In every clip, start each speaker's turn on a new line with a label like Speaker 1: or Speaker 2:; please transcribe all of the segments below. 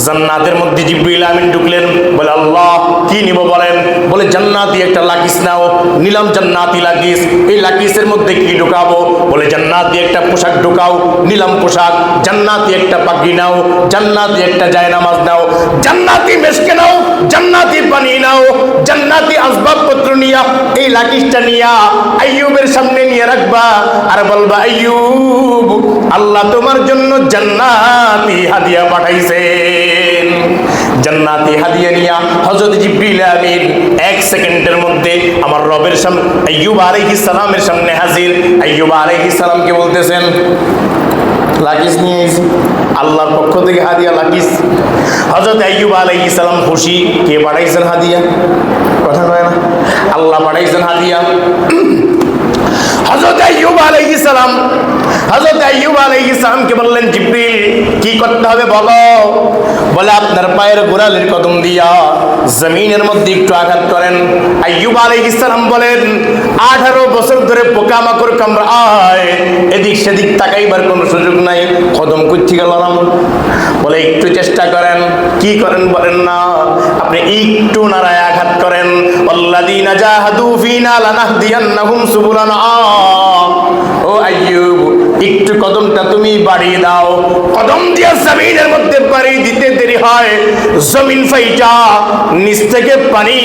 Speaker 1: জান্নাতের মধ্যে জিবরিল আমিন ঢুকলেন, বলে আল্লাহ কি নিব বলেন? বলে জান্নাতি একটা লাকিস নাও। নিলাম জান্নাতি লাকিস। এই লাকিসের মধ্যে কি ঢুকাবো? বলে জান্নাতি একটা পোশাক ঢুকাও। নিলাম পোশাক। জান্নাতি একটা পাগড়ি নাও, জান্নাতি একটা জায়নামাজ নাও, জান্নাতি মেশকে নাও, জান্নাতি পানি নাও, জান্নাতি আসবাবপত্র নিয়া এই লাকিসটা নিয়া আইয়ুবের সামনে নিয়ে রাখবা আর বলবা, আইয়ুব আল্লাহ তোমার জন্য জান্নাতি হাদিয়া পাঠাইছেন। জান্নাতি হাদিয়া নিয়া হযরত জিবরিল আমিন 1 সেকেন্ডের মধ্যে আমার রবের সামনে আইয়ুব আলাইহিস সালামের সামনে হাজির। আইয়ুব আলাইহিস সালামকে বলতেছেন, লাকিস নিয়ে এসেছি, আল্লাহর পক্ষ থেকে হাদিয়া লাকিস। হযরত আইয়ুব আলাইহিস সালাম খুশি। কে পাঠাইছেন হাদিয়া? কথা কয় না, আল্লাহ পাঠাইছেন হাদিয়া। হযরত আইয়ুব আলাইহিস সালামকে বললেন, জিবরিল কি করতে হবে বলো? বলে আপনার পায়ের গোড়ালির কদম দিয়া জমিনের মধ্যে একটু আঘাত করেন। আইয়ুব আলাইহিস সালাম বলেন, 18 বছর ধরে পোকামাকড় কামড়ায়, এদিক সেদিক তাকাইবার কোনো সুযোগ নাই, কদম কুচ্ছি গেলাম। বলে একটু চেষ্টা করেন। কি করেন বলেন না, আপনি একটু নাড়ায় আঘাত করেন। আল্লাযীনা জাহাদু ফীনা লানাহদিয়ান্নাহুম সুবুলানা। ও আইয়ুব একটু কদমটা তুমি বাড়িয়ে দাও। কদম দিয়ে জমিনের মধ্যে বাড়ি দিতে দেরি হয়, জমিন ফাইটা নিচ থেকে পানি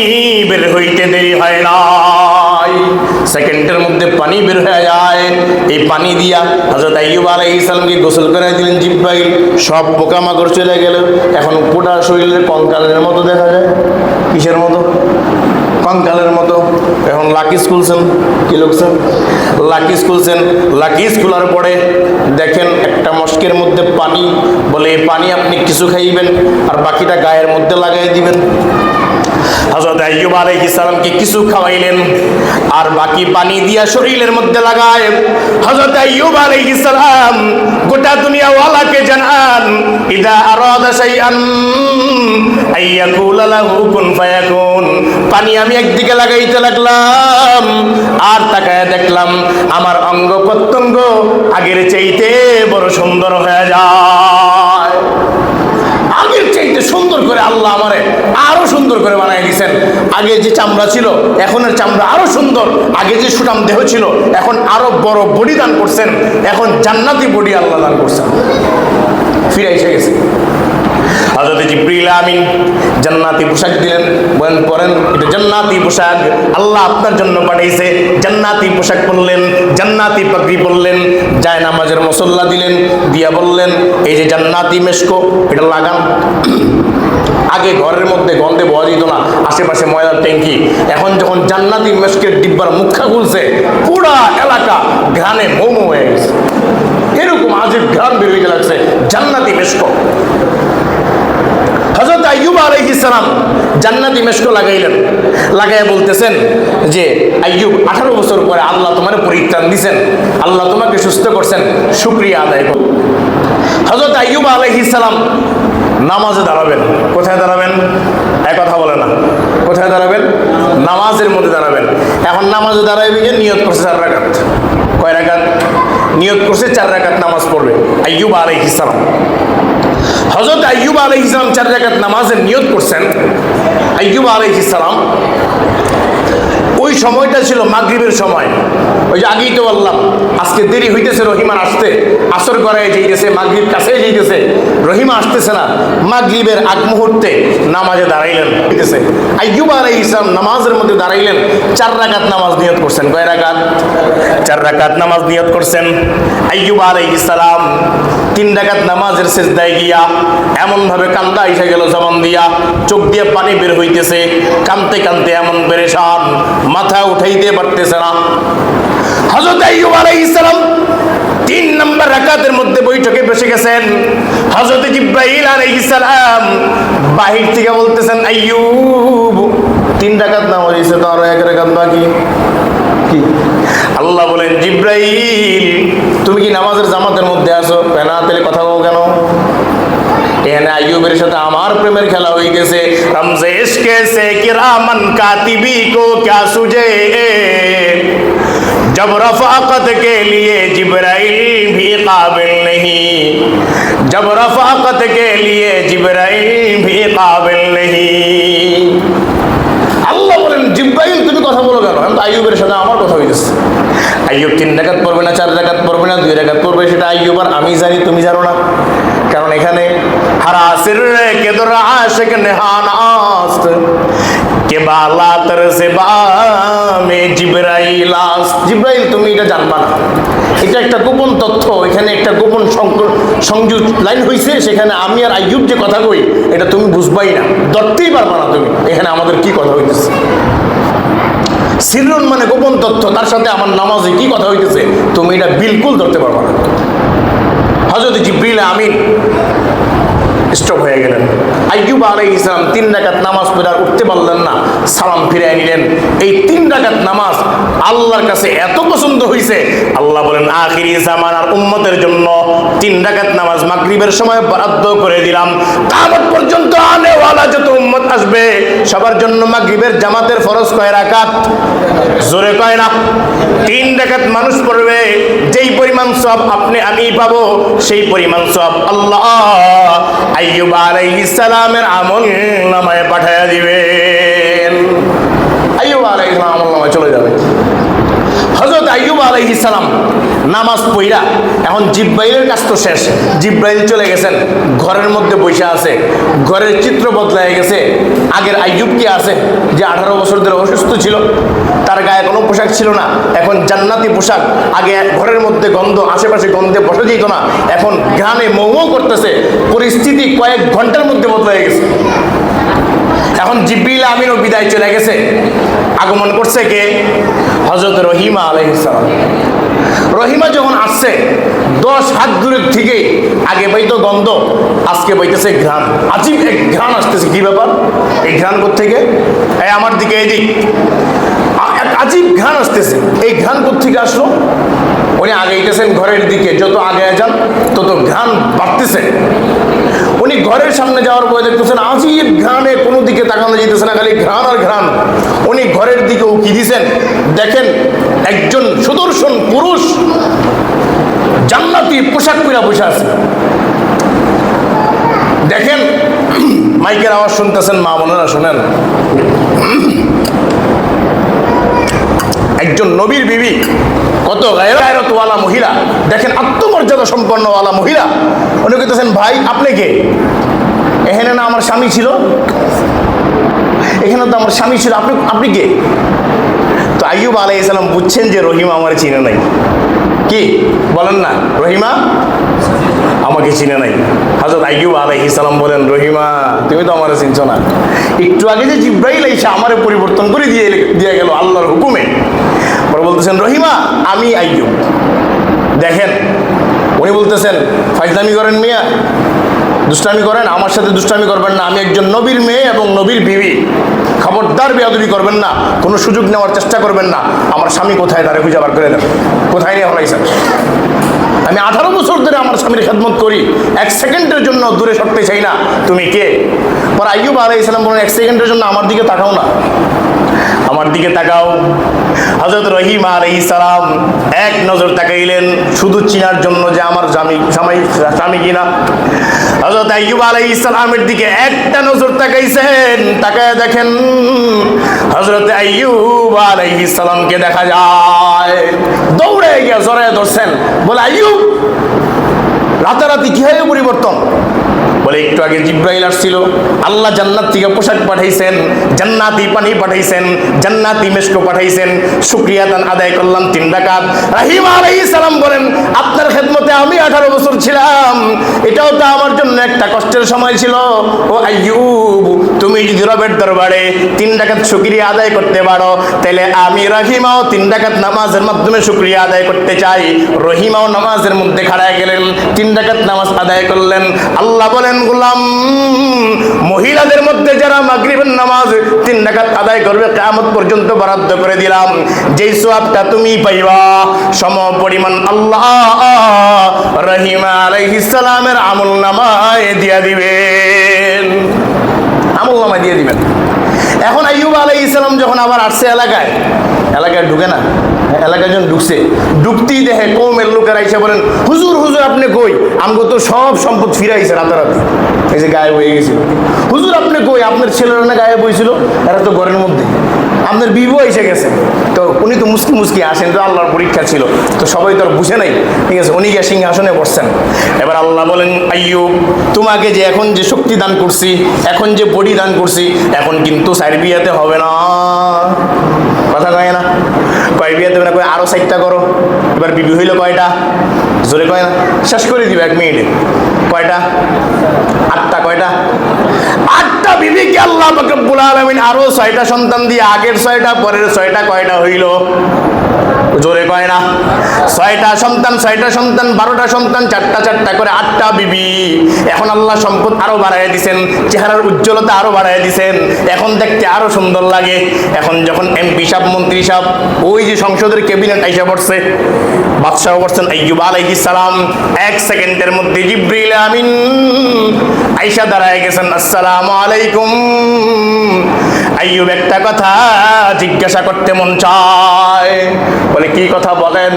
Speaker 1: বের হইতে দেরি হয় না, সেকেন্ডের মধ্যে পানি বের হয়ে যায়। এই পানি দিয়া হযরত আইয়ুব আলাইহিস সালামকে গোসল করে দিলেন জিবরাইল। সব পোকামাকড় চলে গেল। এখন পুরা শরীরের কঙ্কালের মতো দেখা যায়। কিসের মতো? কঙ্কালের মতো। এখন লাকিস খুলছেন। কি লুকছেন? লাকিস খুলছেন। লাকিস খোলার পরে দেখেন একটা মশকের মধ্যে পানি। বলে এই পানি আপনি কিছু খাইবেন আর বাকিটা গায়ের মধ্যে লাগাই দিবেন। হযরত আইয়ুব আলাইহিস সালামকে কিছু খাওয়াইলেন আর বাকি পানি দিয়া শরীরের মধ্যে লাগায়। হযরত আইয়ুব আলাইহিস সালাম গোটা দুনিয়া ওয়ালাকে জানান, ইদা আরাদা শাইআন আইয়াকুলা লাহু কুন ফায়াকুন। পানি আমি একদিকে লাগাইতে লাগলাম আর তাকায় দেখলাম আমার অঙ্গ প্রত্যঙ্গ আগের চাইতে বড় সুন্দর হয়ে যায়। আগের চাইতে সুন্দর করে আল্লাহ আমারে আরো সুন্দর করে বানাই দিয়েছেন। আগে যে চামড়া ছিল এখনের চামড়া আরো সুন্দর। আগে যে সুঠাম দেহ ছিল এখন আরো বড় বডি দান করছেন। এখন জান্নাতি বডি আল্লাহ দান করছেন। ফিরে এসে গেছে। হযরত জিবরিল আমিন জান্নাতি পোশাক দিলেন। বলেন পরেন, এটা জান্নাতি পোশাক, আল্লাহ আপনার জন্য পাঠাইছে। জান্নাতি পোশাক পরলেন, জান্নাতি পাগড়ি পরলেন, যায় নামাজের মুসল্লা দিলেন, দিয়া বললেন এই যে জান্নাতি মেশকো এটা লাগান। আগে ঘরের মধ্যে গন্ধে বওয়া যেত না, আশেপাশে ময়লার ট্যাঙ্কি। এখন যখন জান্নাতি মেশকের ডিব্বার মুখা খুলছে পুরা এলাকা ঘ্রাণে মৌমৌ হয়ে গেছে। এরকম আজীব ঘ্রাণ বের হইতে লাগছে জান্নাতি মেশকো। হযরত আইয়ুব আলাইহিস সালাম জান্নাতি মেশক লাগাইলেন। লাগাইয়া বলতেছেন যে আইয়ুব 18 বছর পরে আল্লাহ তোমার পরিত্রাণ দিয়েছেন, আল্লাহ তোমাকে সুস্থ করছেন, শুকরিয়া আদায় করুন। হযরত আইয়ুব আলাইহিস সালাম নামাজে দাঁড়াবেন। কোথায় দাঁড়াবেন? এক কথা বলে না। কোথায় দাঁড়াবেন? নামাজের মধ্যে দাঁড়াবেন। এখন নামাজে দাঁড়াইবে যে নিয়ত করছে 4 রাকাত। কয় রাকাত? নিয়ত করছে 4 রাকাত নামাজ পড়বে আইয়ুব আলাইহিস সালাম। হযরত আইয়ুব আলাইহিস সালাম 4 রাকাত নামাজের নিয়ত করছেন। আইয়ুব আলাইহিস সালাম ওই সময়টা ছিল মাগরিবের সময়। ওই যে আগেই তো বললাম আজকে দেরি হইতেছে রহিমান আসতে, আসর করায় যাইতেছে, মাগরিব কাছে যাইতেছে, রহিমা আসতেছে না। মাগরিবের আগ মুহূর্তে নামাজে দাঁড়াইলেন হইতেছে। আইয়ুব আলাইহিস সালাম নামাজের মধ্যে দাঁড়াইলেন, 4 রাকাত নামাজ নিয়ত করছেন। কয় রাকাত? 4 রাকাত নামাজ নিয়ত করছেন। আইয়ুব আলাইহিস সালাম 3 রাকাত নামাজের সিজদায় গিয়া এমন ভাবে কান্দা এসে গেল জবান দিয়া, চোখ দিয়ে পানি বের হইতেছে, কাঁদতে কাঁদতে এমন পেরেশান, মাথা উঠাইতে পারতেছে না। হযরত আইয়ুব আলাইহিস সালাম 3 নম্বর রাকাতের মধ্যে বৈঠকে বসে গেছেন। হযরত জিবরাইল আলাইহিস সালাম বাহির থেকে বলতেছেন, আইয়ুব 3 রাকাত নামাজ হইছে তো আরো 1 রাকাত বাকি। কি? আল্লাহ বলেন, জিবরাইল তুমি কি নামাজের জামাতের মধ্যে আছো? না, তাহলে কথা বলো কেন? এখানে আইয়ুবের সাথে আমার প্রেমের খেলা হয়ে গেছে। রমজে ইশকে সে কিরামান কাতিবি কো ক্যা সুজে, जब रफ़ाक़त के लिए जिब्राइल भी काबिल नहीं, जब रफ़ाक़त के लिए जिब्राइल भी काबिल नहीं। আল্লাহ বলেন জিব্রাইল তুমি কথা বলো কেন? আমি তো আইয়ুবের সাথে আমার কথা হইতেছে। আইয়ুব 3 রাকাত পড়বে না, 4 রাকাত পড়বে না, 2 রাকাত পড়বে, সেটা আইয়ুব আর আমি জানি, তুমি জানো না। কারণ এখানে হারাসির কে দর আশিক নেহানাস্ত কে বালা তরসে বামে জিব্রাইল আস। জিব্রাইল তুমি এটা জানবা না, এটা একটা গোপন তথ্য, এখানে একটা গোপন সংযোগ লাইন হইছে, সেখানে আমি আর আইয়ুব যে কথা কই এটা তুমি বুঝবাই না, ধরতেই পারবা না তুমি এখানে আমাদের কি কথা হইতেছে। সিররুন মানে গোপন তথ্য, তার সাথে আমার নামাজে কি কথা হইতেছে তুমি এটা বিলকুল ধরতে পারবা না। হযরত জিবরিল আমিন স্টপ হয়ে গেলেন। আইয়ুব আলাইহিস সালাম 3 রাকাত নামাজ পড়ে আর উঠতে পারলেন না, সালাম ফিরিয়ে নিলেন। এই 3 রাকাত নামাজ আল্লাহর কাছে এত পছন্দ হয়েছে, আল্লাহ বলেন আখিরি জামানার উম্মতের জন্য 3 রাকাত নামাজ মাগরিবের সময় বরাদ্দ করে দিলাম। কিয়ামত পর্যন্ত আনেওয়ালা যত উম্মত আসবে সবার জন্য মাগরিবের জামাতের ফরজ কয় রাকাত? জোরে কয় না? 3 রাকাত মানুষ পড়বে, যেই পরিমাণ সওয়াব আপনি আমি পাবো সেই পরিমাণ সওয়াব আল্লাহ আইয়ুব আলাইহিস সালামের আমল নামায় পাঠিয়ে দিবেন। আইয়ুব আলাইহিস সালাম আমল নামায় চলে যাবে। হযরত আইয়ুব আলাইহিস সালাম নামাজ পড়া, এখন জিব্রাইলের কাজ তো শেষ, জিব্রাইল চলে গেছেন, ঘরের মধ্যে বসে আছে, ঘরের চিত্র বদলায় গেছে। আগের আইয়ুব কি আছে যে 18 বছর ধরে অসুস্থ ছিল, তার গায়ে কোনো পোশাক ছিল না, এখন জান্নাতি পোশাক। আগে ঘরের মধ্যে গন্ধ, আশেপাশে গন্ধে বসে যেত না, এখন ঘ্রাণে মৌ করতেছে। পরিস্থিতি কয়েক ঘন্টার মধ্যে বদলায় গেছে। এখন জিবরিল আমিনও বিদায় চলে গেছে, আগমন করছে কে? হযরত রহিমা আলাইহিস সালাম। রহিমা যখন আসছে 10 হাত দূরের থেকে, আগে পাইতো গন্ধ, আজকে পাইতেছে ঘ্রাণ। আজীব এক ঘ্রাণ আসতেছে। কি ব্যাপার? এই ঘ্রাণ কোত্থেকে? এই আমার দিকে, এদিক এক আজীব ঘ্রাণ আসতেছে। এই ঘ্রাণ কোত্থেকে আসলো? উনি আগাইতেছেন ঘরের দিকে, যত আগে যান তত ঘ্রাণ বাড়তেছে। উনি ঘরের সামনে যাওয়ার পরে দেখতেছেন আজীব ঘ্রাণে কোনো দিকে তাকানো যেতেছে না, খালি ঘ্রাণ আর ঘ্রাণ। উনি ঘরের দিকে উকি দিয়েছেন, দেখেন একজন সুদর্শন পুরুষ জান্নাতি পোশাক পরে বসে আছে। দেখেন মাইকের আওয়াজ শুনতেছেন, মা বোনেরা শোনেন, একজন নবীর বিবি, কত গায়রতওয়ালা মহিলা, দেখেন আত্মমর্যাদা সম্পন্নওয়ালা মহিলা। উনি কইতেছেন ভাই আপনি কে? এখানে না আমার স্বামী ছিল, এখানে তো আমার স্বামী ছিল, আপনি কে? তো আইয়ুব আলাইহিস সালাম বুঝছেন যে রহিমা আমার চিনে নাই। কি বলেন না? রহিমা আমাকে চিনে নাই। হযরত আইয়ুব আলাইহিস সালাম বলেন রহিমা তুমি তো আমারে চিনছো না, একটু আগে যে জিব্রাইল এসে আমারে পরিবর্তন করে দিয়ে গেল আল্লাহর হুকুমে। পরে বলতেছেন রহিমা আমি আইয়ুব। দেখেন উনি বলতেছেন ফাইজলামি করেন মিয়া, দুষ্টামি করেন, আমার সাথে দুষ্টামি করবেন না, আমি একজন নবীর মেয়ে এবং নবীর বিবি, খবরদার বেয়াদবি করবেন না, কোনো সুযোগ নেওয়ার চেষ্টা করবেন না। আমার স্বামী কোথায়, তারে খুঁজে বার করে দেন, কোথায় নিয়ে হলাইছেন? আমি 18 বছর ধরে আমার স্বামীর খেদমত করি, 1 সেকেন্ডের জন্য দূরে সরতে চাই না, তুমি কে? পর আইয়ুব আলাইহিস সালাম বলেন 1 সেকেন্ডের জন্য আমার দিকে তাকাও না, আমার দিকে তাকাও। হযরত রহিমা আলাইহিস সালাম এক নজর তাকাইলেন শুধু চিনার জন্য যে আমার স্বামী কিনা। হযরত আইয়ুব আলাইহিস সালামের দিকে একটা নজর তাকাইছেন, তাকায় দেখেন হযরত আইয়ুব আলাইহিস সালামকে দেখা যায়। দৌড়ে গিয়ে জড়ায় ধরছেন, বলে আইয়ুব রাতারাতি কিভাবে পরিবর্তন? বলে একটু আগে জিব্রাইল আসছিল, আল্লাহ জান্নাত থেকে পোশাক পাঠাইছেন, জান্নাতি পানি পাঠাইছেন, জান্নাতি মেশক পাঠাইছেন, শুকরিয়া দান আদায় করলাম 3 রাকাত। রহিমা আলাইহিস সালাম বলেন আপনার খেদমতে আমি 18 বছর ছিলাম, এটাও তো আমার জন্য একটা কষ্টের সময় ছিল। ও আইয়ুব তুমি যদি রবের দরবারে 3 রাকাত শুকরিয়া আদায় করতে পারো, তাহলে আমি রহিমাও 3 রাকাত নামাজের মাধ্যমে শুকরিয়া আদায় করতে চাই। রহিমাও নামাজের মধ্যে খাড়ায় গেলেন, 3 রাকাত নামাজ আদায় করলেন। আল্লাহ বলেন গোলাম মহিলাদের মধ্যে যারা মাগরিবের নামাজ 3 রাকাত আদায় করবে কিয়ামত পর্যন্ত বরাদ্দ করে দিলাম, যেই সওয়াবটা তুমি পাইবা সম পরিমাণ আল্লাহ রহিমা আলাইহিস সালামের আমলনামায় দিয়ে দিবেন, আমলনামায় দিয়ে দিবেন। এখন আইয়ুব আলাইহিস সালাম যখন আবার আসছে এলাকায়, এলাকায় ঢুকে না, এলাকায় যখন ঢুকছে, ঢুকতেই দেখে কৌমের লোকেরা এসে বলেন, হুজুর হুজুর আপনি কই, আমগো তো সব সম্পদ ফিরাইছে রাতারাতি, এই যে গায়েব হয়ে গেছিল। হুজুর আপনি কই, আপনার ছেলেরা না গায়েব হয়েছিল, এরা তো ঘরের মধ্যে, আপনার বিবু এসে গেছে। তো উনি তো মুসকি মুসকি আসেন, তো আল্লাহর পরীক্ষা ছিল, তো সবাই তো আর বুঝে নাই, ঠিক আছে, উনি গিয়ে সিংহাসনে বসছেন। এবার আল্লাহ বলেন, আইয়ুব তোমাকে যে এখন যে শক্তি দান করছি, এখন যে বডি দান করছি, এখন কিন্তু চার বিয়াতে হবে না। কথা কয় না, কয় বিয়াতে হবে না, কয় আরো 4টা করো। এবার বিবি হইল কয়টা, জোরে কয় না, শেষ করে দিবে 1 মিনিটে। কয়টা? 8টা। কয়টা? 8টা বিবিকে আল্লাহ পাক রব্বুল আলামিন আরো 6টা সন্তান দিয়ে আগের 6টা পরের 6টা কয়টা হইল, জোরে কয় না, 6টা সন্তান 12টা সন্তান, 4টা করে 8টা বিবি। এখন আল্লাহ সম্পদ আরো বাড়াইয়া দিছেন, চেহারার উজ্জ্বলতা আরো বাড়াইয়া দিছেন, এখন দেখতে আরো সুন্দর লাগে। এখন যখন এমপি সাহেব, মন্ত্রী সাহেব, ওই যে সংসদের ক্যাবিনেট আইসা পড়ছে, বাদশাহ বলছেন আইয়ুব আলাইহিস সালাম, 1 সেকেন্ডের মধ্যে জিবরিল আমিন আইসা দাঁড়ায় গেছেন, আসসালামু আলাইকুম। আইয়ুব একটা কথা জিজ্ঞাসা করতে মন চায়। বলে কি কথা বলেন?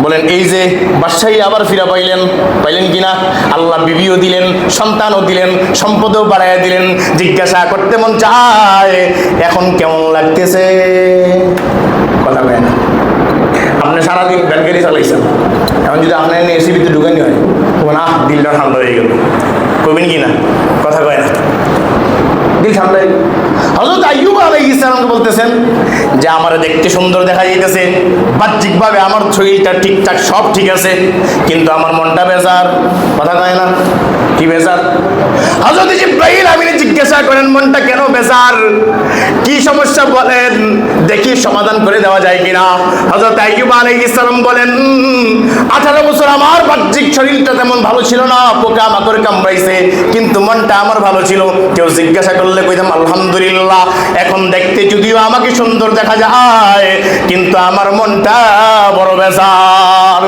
Speaker 1: বলেন এই যে বাদশাহী আবার ফিরা পাইলেন কিনা? আল্লাহ বিবিও দিলেন, সন্তানও দিলেন, সম্পদও বাড়াইয়া দিলেন, জিজ্ঞাসা করতে মন চায় এখন কেমন লাগতেছে? কথা বলেন, আপনি সারাদিন ব্যালগাড়ি চালাইছেন, এখন যদি আপনার এসিবিতে ঢুকানি হয়, তখন দিলটা ঠান্ডা হয়ে গেল, কবেন কিনা? কথা কয় না, দিল ঠান্ডা হয়ে গেল। হযরত আইয়ুব আলাইহিস সালামকে বলতেছেন যে আমার দেখতে সুন্দর দেখা যাইতেছে, বাহ্যিকভাবে আমার শরীরটা ঠিকঠাক সব ঠিক আছে, কিন্তু আমার মনটা বেজার। কথা কয় না, কি বেজার? হযরত জিবরাইল আমিন জিজ্ঞাসা করেন মনটা কেন বেজার, কি সমস্যা বলেন, দেখি সমাধান করে দেওয়া যায় কিনা। হযরত আইয়ুব আলাইহিস সালাম বলেন 18 বছর আমার বাহ্যিক শরীরটা তেমন ভালো ছিল না, পোকা মাকড় কামড়াইছে, কিন্তু মনটা আমার ভালো ছিল। কেউ জিজ্ঞাসা করলে কইতাম আলহামদুলিল্লাহ। এখন দেখতে যদিও আমাকে সুন্দর দেখা যায়, কিন্তু আমার মনটা বড় বেজার।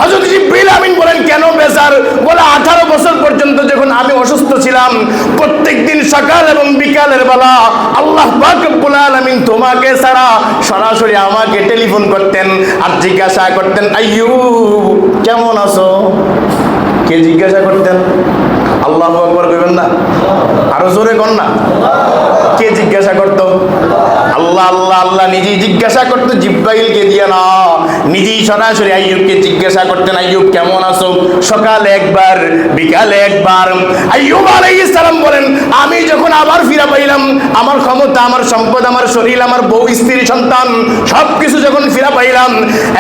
Speaker 1: হযরত জিবরিল আমিন বলেন কেন বেজার? বলে 18 বছর পর্যন্ত যখন আমি অসুস্থ ছিলাম, প্রত্যেকদিন সকাল এবং বিকালের বেলা আল্লাহ পাক রব্বুল আলামিন তোমাকে ছাড়া সরাসরি আমাকে টেলিফোন করতেন আর জিজ্ঞাসা করতেন আইয়ুব কেমন আছো? কে জিজ্ঞাসা করতেন? আল্লাহু আকবার কইবেন না, আরো জোরে কর না। কে জিজ্ঞাসা করতো? আল্লাহ আল্লাহ আল্লাহ নিজেই জিজ্ঞাসা করতো, জিবরাইলকে দিয়ে না, নিজেই সরাসরি আইয়ুবকে জিজ্ঞাসা করতেন আইয়ুব কেমন আছো? সকালে একবার, বিকালে একবার। আইয়ুব আলাইহিস সালাম বলেন আমি যখন আবার ফিরা পাইলাম, আমার ক্ষমতা, আমার সম্পদ, আমার শরীর, আমার বউ, স্ত্রী, সন্তান সবকিছু যখন ফিরা পাইলাম,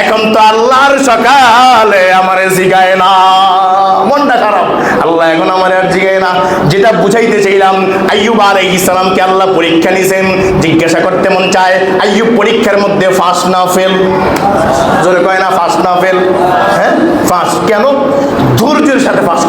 Speaker 1: এখন তো আল্লাহর সকালে আমারে জিগায় না, মনটা খারাপ, আল্লাহ এখন আমার আর জিগায় না। যেটা বুঝাইতে চাইলাম, আইয়ুব আলাইহিস সালামকে আল্লাহ পরীক্ষা নিছেন, জিজ্ঞাসা করতে মন চায় আইয়ুব পরীক্ষার মধ্যে ফাঁস না ফেল? জোরে কয় না, ফাঁস না ফেল? হ্যাঁ ফাঁস। কেন? ধৈর্যের সাথে ফাঁস।